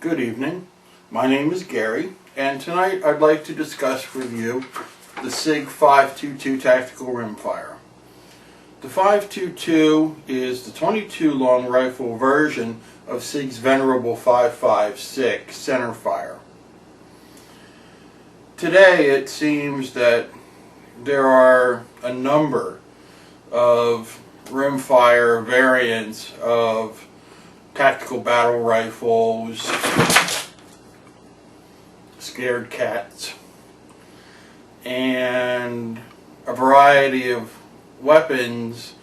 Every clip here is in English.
Good evening. My name is Gary, and tonight I'd like to discuss with you the SIG 522 Tactical Rimfire. The 522 is the 22 long rifle version of SIG's venerable 5.56 centerfire. Today it seems that there are a number of rimfire variants of tactical battle rifles, scared cats, and a variety of weapons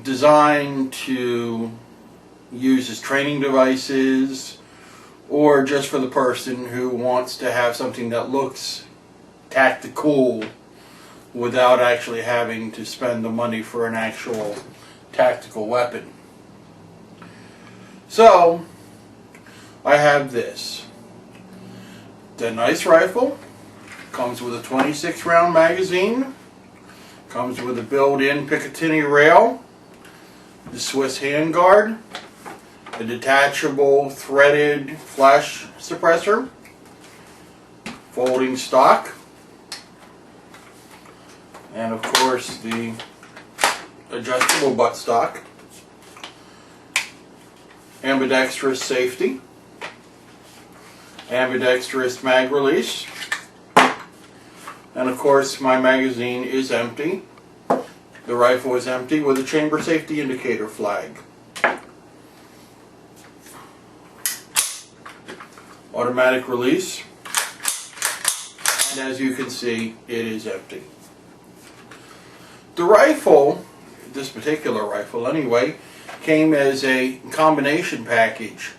designed to use as training devices or just for the person who wants to have something that looks tactical without actually having to spend the money for an actual tactical weapon. So, I have this. The nice rifle comes with a 26 round magazine, comes with a built-in Picatinny rail, the Swiss handguard, a detachable threaded flash suppressor, folding stock, and of course the adjustable buttstock, ambidextrous safety, ambidextrous mag release, and of course my magazine is empty. The rifle is empty with a chamber safety indicator flag. Automatic release, and as you can see, it is empty. The rifle, this particular rifle anyway, came as a combination package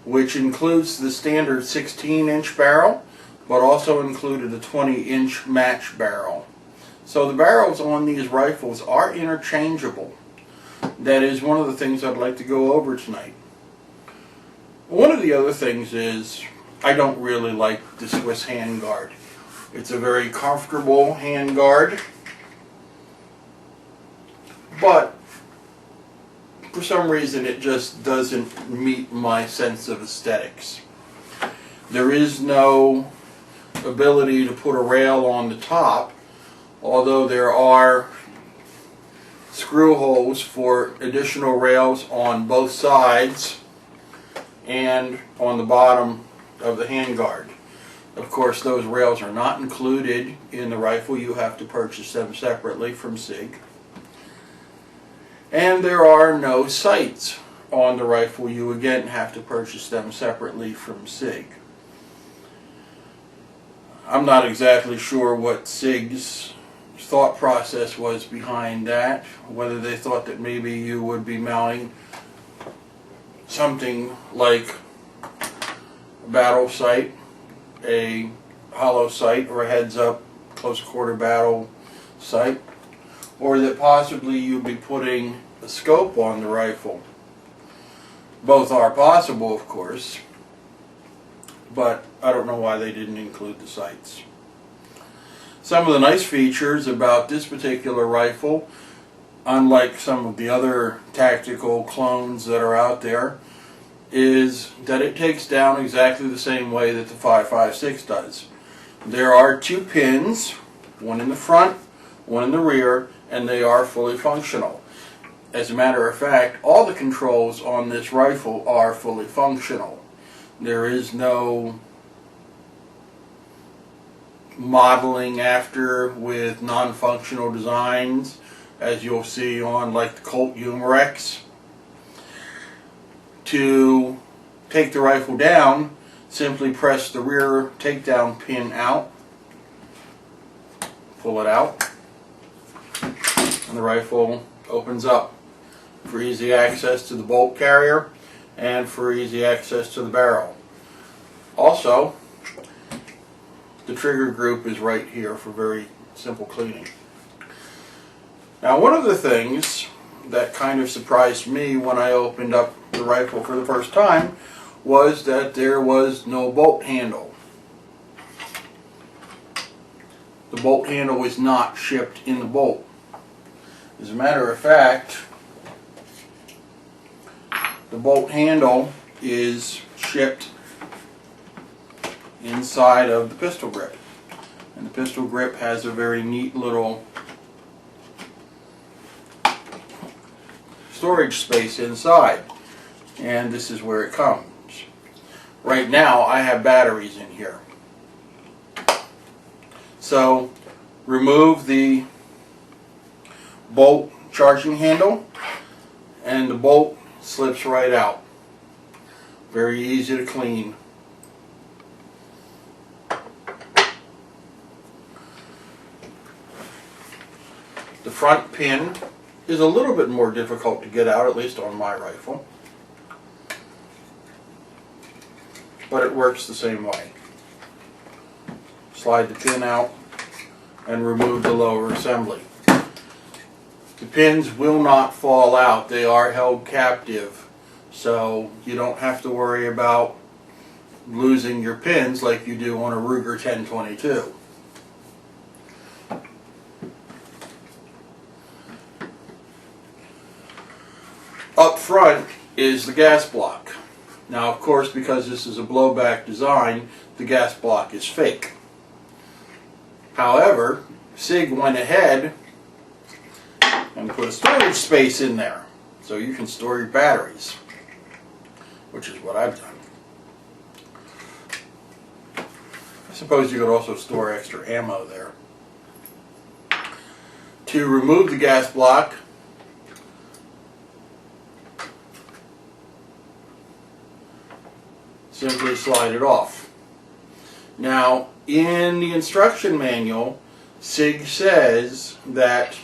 which includes the standard 16-inch barrel but also included a 20-inch match barrel. So the barrels on these rifles are interchangeable. That is one of the things I'd like to go over tonight. One of the other things is I don't really like the Swiss handguard. It's a very comfortable handguard, but for some reason it just doesn't meet my sense of aesthetics. There is no ability to put a rail on the top, although there are screw holes for additional rails on both sides and on the bottom of the handguard. Of course, those rails are not included in the rifle. You have to purchase them separately from SIG. And there are no sights on the rifle. You again have to purchase them separately from SIG. I'm not exactly sure what SIG's thought process was behind that, whether they thought that maybe you would be mounting something like a battle sight, a hollow sight, or a heads-up close quarter battle sight, or that possibly you'd be putting a scope on the rifle. Both are possible, of course, but I don't know why they didn't include the sights. Some of the nice features about this particular rifle, unlike some of the other tactical clones that are out there, is that it takes down exactly the same way that the 5.56 does. There are two pins, one in the front, one in the rear, and they are fully functional. As a matter of fact, all the controls on this rifle are fully functional. There is no modeling after with non-functional designs, as you'll see on like the Colt Humorex. To take the rifle down, simply press the rear takedown pin out, pull it out, and the rifle opens up for easy access to the bolt carrier and for easy access to the barrel. Also, the trigger group is right here for very simple cleaning. Now, one of the things that kind of surprised me when I opened up the rifle for the first time was that there was no bolt handle. The bolt handle was not shipped in the bolt. As a matter of fact, the bolt handle is shipped inside of the pistol grip. And the pistol grip has a very neat little storage space inside. And this is where it comes. Right now I have batteries in here. So remove the bolt charging handle and the bolt slips right out. Very easy to clean. The front pin is a little bit more difficult to get out, at least on my rifle. But it works the same way. Slide the pin out and remove the lower assembly. The pins will not fall out. They are held captive, so you don't have to worry about losing your pins like you do on a Ruger 1022. Up front is the gas block. Now, of course, because this is a blowback design, the gas block is fake. However, SIG went ahead and put a storage space in there so you can store your batteries, which is what I've done. I suppose you could also store extra ammo there. To remove the gas block, simply slide it off. Now, in the instruction manual, SIG says that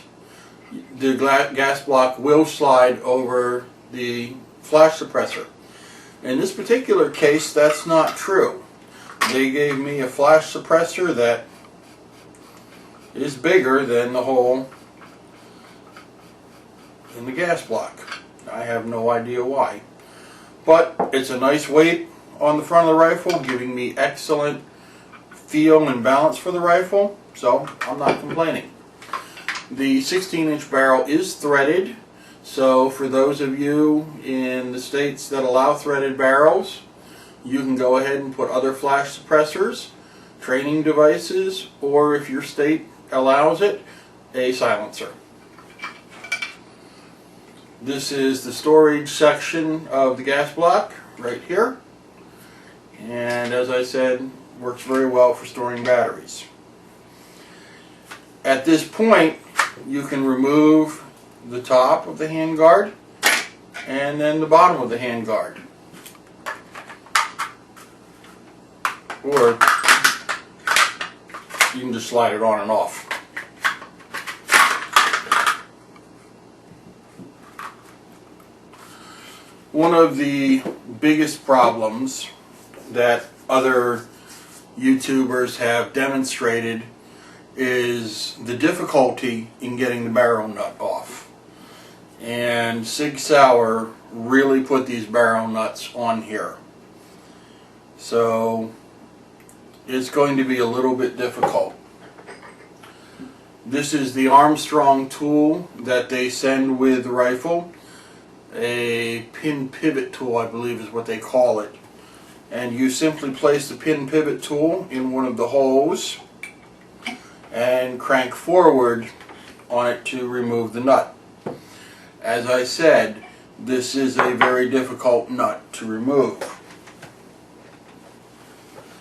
the gas block will slide over the flash suppressor. In this particular case, that's not true. They gave me a flash suppressor that is bigger than the hole in the gas block. I have no idea why. But it's a nice weight on the front of the rifle, giving me excellent feel and balance for the rifle, so I'm not complaining. The 16-inch barrel is threaded, so for those of you in the states that allow threaded barrels, you can go ahead and put other flash suppressors, training devices, or if your state allows it, a silencer. This is the storage section of the gas block right here. And as I said, works very well for storing batteries. At this point, you can remove the top of the handguard and then the bottom of the handguard. Or you can just slide it on and off. One of the biggest problems that other YouTubers have demonstrated is the difficulty in getting the barrel nut off. And Sig Sauer really put these barrel nuts on here. So it's going to be a little bit difficult. This is the Armstrong tool that they send with the rifle. A pin pivot tool, I believe is what they call it. And you simply place the pin pivot tool in one of the holes and crank forward on it to remove the nut. As I said, this is a very difficult nut to remove.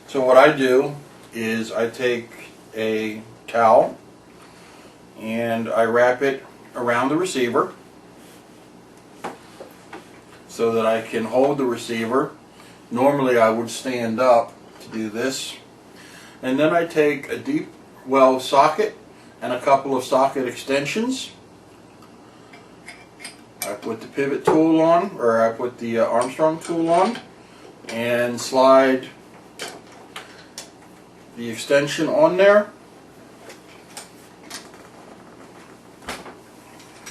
So what I do is I take a towel and I wrap it around the receiver so that I can hold the receiver. Normally I would stand up to do this. And then I take a deep well socket and a couple of socket extensions. I put the pivot tool on, or I put the Armstrong tool on, and slide the extension on there.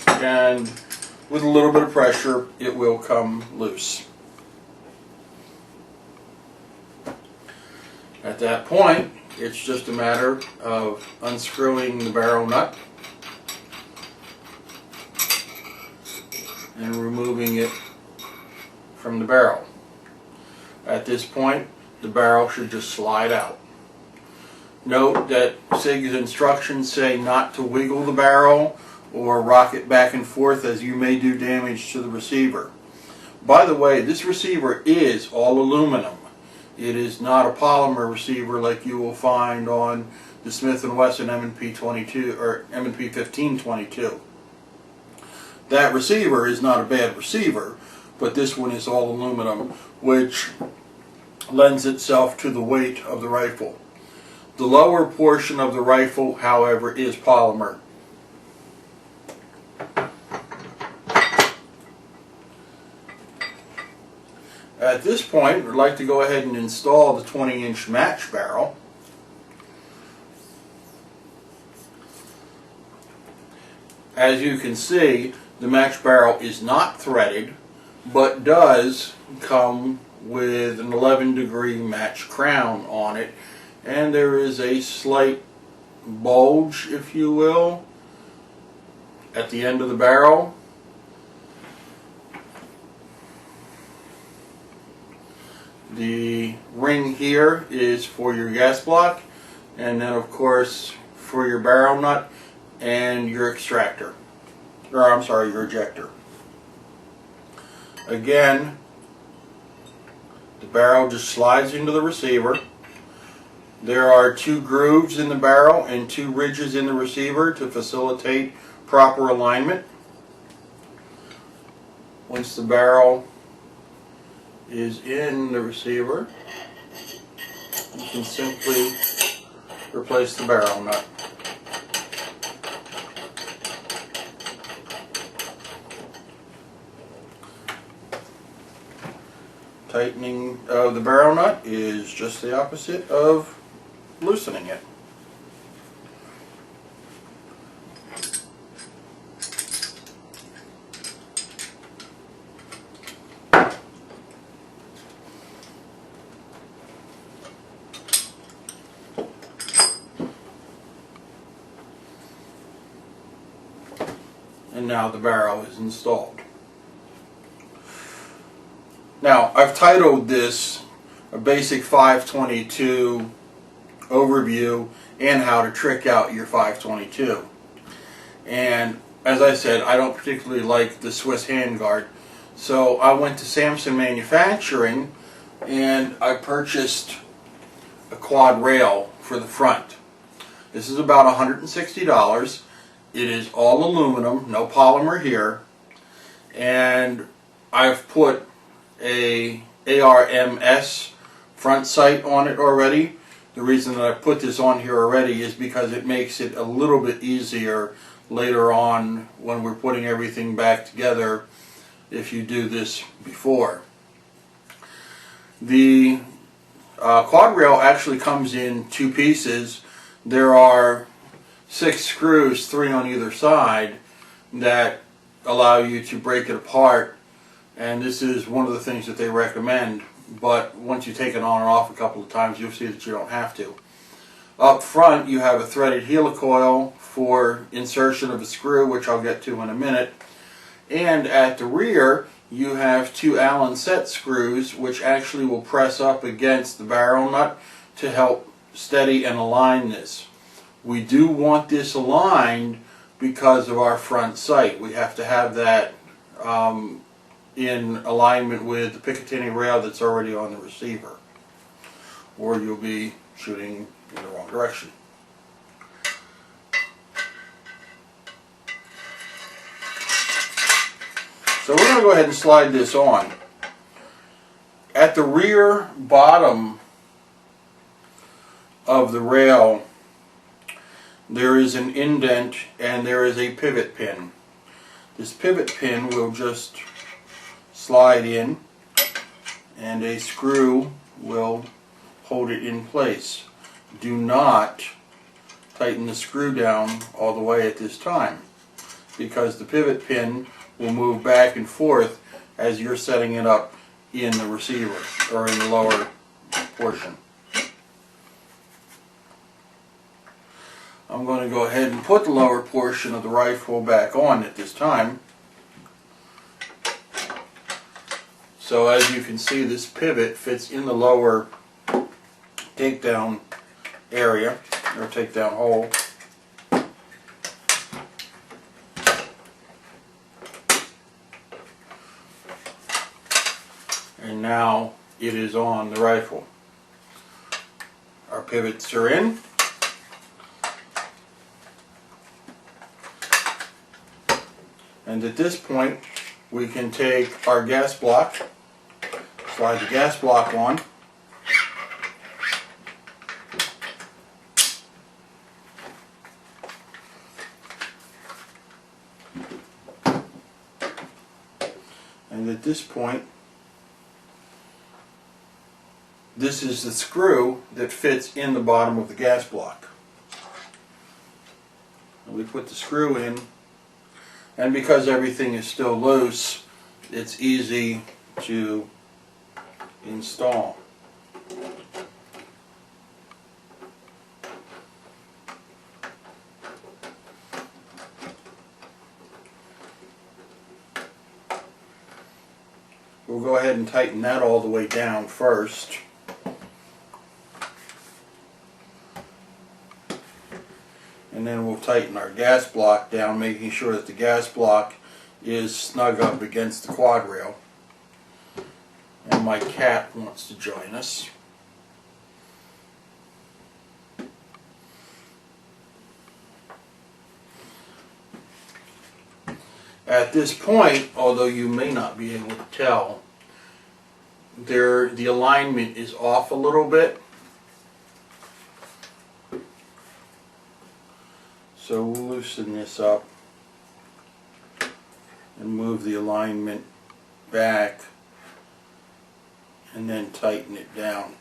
And with a little bit of pressure, it will come loose. At that point, it's just a matter of unscrewing the barrel nut and removing it from the barrel. At this point, the barrel should just slide out. Note that SIG's instructions say not to wiggle the barrel or rock it back and forth, as you may do damage to the receiver. By the way, this receiver is all aluminum. It is not a polymer receiver like you will find on the Smith & Wesson M&P 22 or M&P 1522. That receiver is not a bad receiver, but this one is all aluminum, which lends itself to the weight of the rifle. The lower portion of the rifle, however, is polymer. At this point, we'd like to go ahead and install the 20-inch match barrel. As you can see, the match barrel is not threaded, but does come with an 11-degree match crown on it, and there is a slight bulge, if you will, at the end of the barrel. The ring here is for your gas block, and then of course for your barrel nut and your extractor, or I'm sorry, your ejector. Again, the barrel just slides into the receiver. There are 2 grooves in the barrel and 2 ridges in the receiver to facilitate proper alignment. Once the barrel is in the receiver, you can simply replace the barrel nut. Tightening of the barrel nut is just the opposite of loosening it. And now the barrel is installed. Now, I've titled this a basic 522 overview and how to trick out your 522. And as I said, I don't particularly like the Swiss handguard, so I went to Samson Manufacturing and I purchased a quad rail for the front. This is about $160. It is all aluminum, no polymer here, and I've put a ARMS front sight on it already. The reason that I put this on here already is because it makes it a little bit easier later on when we're putting everything back together if you do this before. The quad rail actually comes in 2 pieces. There are 6 screws, 3 on either side, that allow you to break it apart, and this is one of the things that they recommend, but once you take it on and off a couple of times, you'll see that you don't have to. Up front you have a threaded helicoil for insertion of a screw, which I'll get to in a minute, and at the rear you have 2 Allen set screws which actually will press up against the barrel nut to help steady and align this. We do want this aligned because of our front sight. We have to have that in alignment with the Picatinny rail that's already on the receiver, or you'll be shooting in the wrong direction. So we're going to go ahead and slide this on. At the rear bottom of the rail there is an indent and there is a pivot pin. This pivot pin will just slide in and a screw will hold it in place. Do not tighten the screw down all the way at this time, because the pivot pin will move back and forth as you're setting it up in the receiver or in the lower portion. I'm going to go ahead and put the lower portion of the rifle back on at this time. So as you can see, this pivot fits in the lower takedown area or takedown hole. And now it is on the rifle. Our pivots are in. And at this point, we can take our gas block, slide the gas block on, and at this point, this is the screw that fits in the bottom of the gas block. And we put the screw in, and because everything is still loose, it's easy to install. We'll go ahead and tighten that all the way down first. And then we'll tighten our gas block down, making sure that the gas block is snug up against the quad rail. And my cat wants to join us. At this point, although you may not be able to tell, the alignment is off a little bit. So we'll loosen this up and move the alignment back and then tighten it down.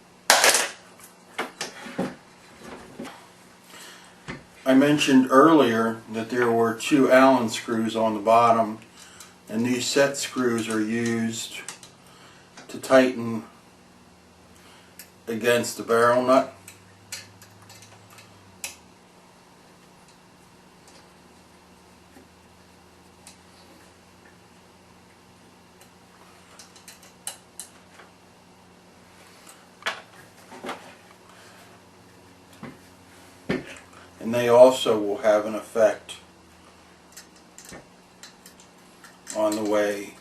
I mentioned earlier that there were 2 Allen screws on the bottom, and these set screws are used to tighten against the barrel nut. And they also will have an effect on the way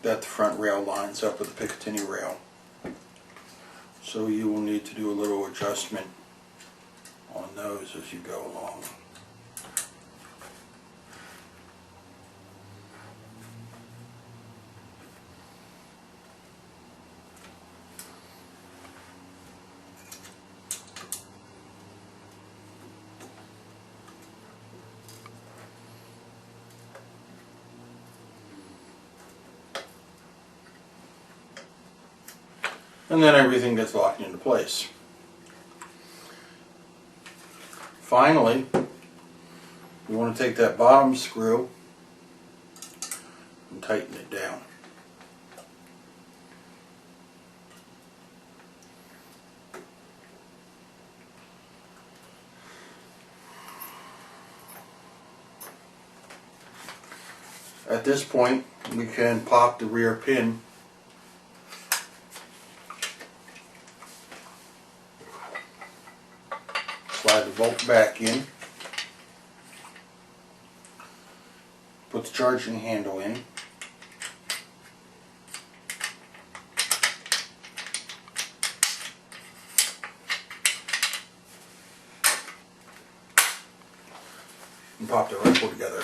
that the front rail lines up with the Picatinny rail. So you will need to do a little adjustment on those as you go along. And then everything gets locked into place. Finally, you want to take that bottom screw and tighten it down. At this point, we can pop the rear pin . Slide the bolt back in, put the charging handle in, and pop the rifle together.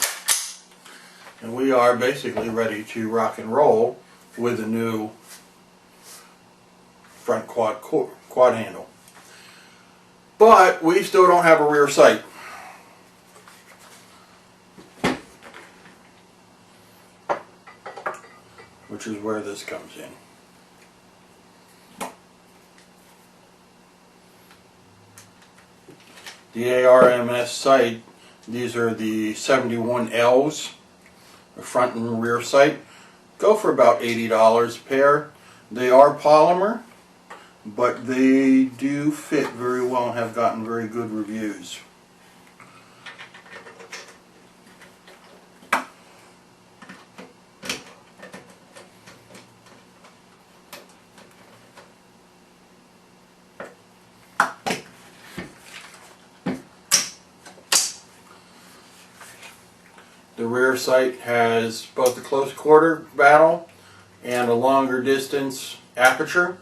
And we are basically ready to rock and roll with a new front quad handle. But we still don't have a rear sight. Which is where this comes in. The ARMS sight, these are the 71Ls, the front and rear sight, go for about $80 a pair. They are polymer, but they do fit very well and have gotten very good reviews. The rear sight has both a close quarter battle and a longer distance aperture.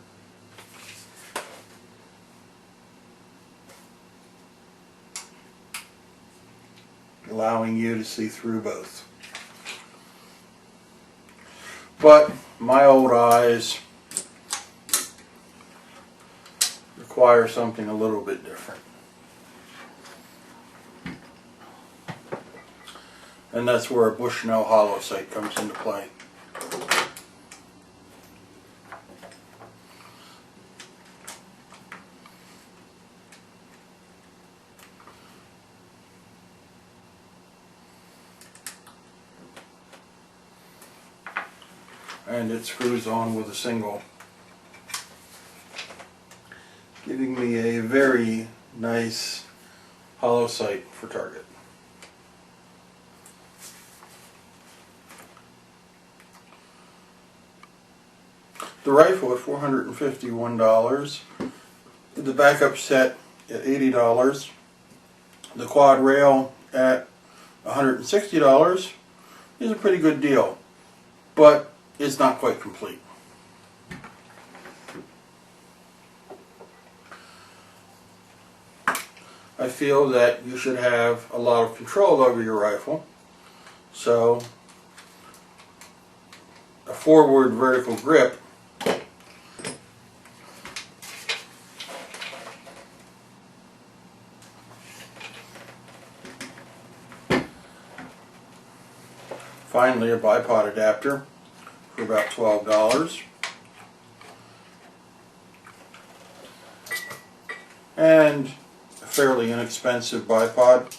Allowing you to see through both. But my old eyes require something a little bit different. And that's where a Bushnell hollow sight comes into play. And it screws on with a single, giving me a very nice hollow sight for target. The rifle at $451, the backup set at $80, the quad rail at $160 is a pretty good deal, but it's not quite complete. I feel that you should have a lot of control over your rifle, so a forward vertical grip finally, a bipod adapter for about $12. And a fairly inexpensive bipod.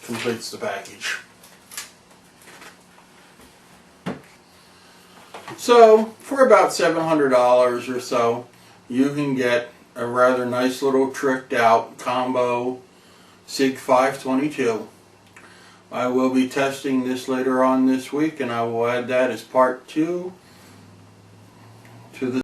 Completes the package. So for about $700 or so, you can get a rather nice little tricked out combo SIG 522. I will be testing this later on this week, and I will add that as part 2 to the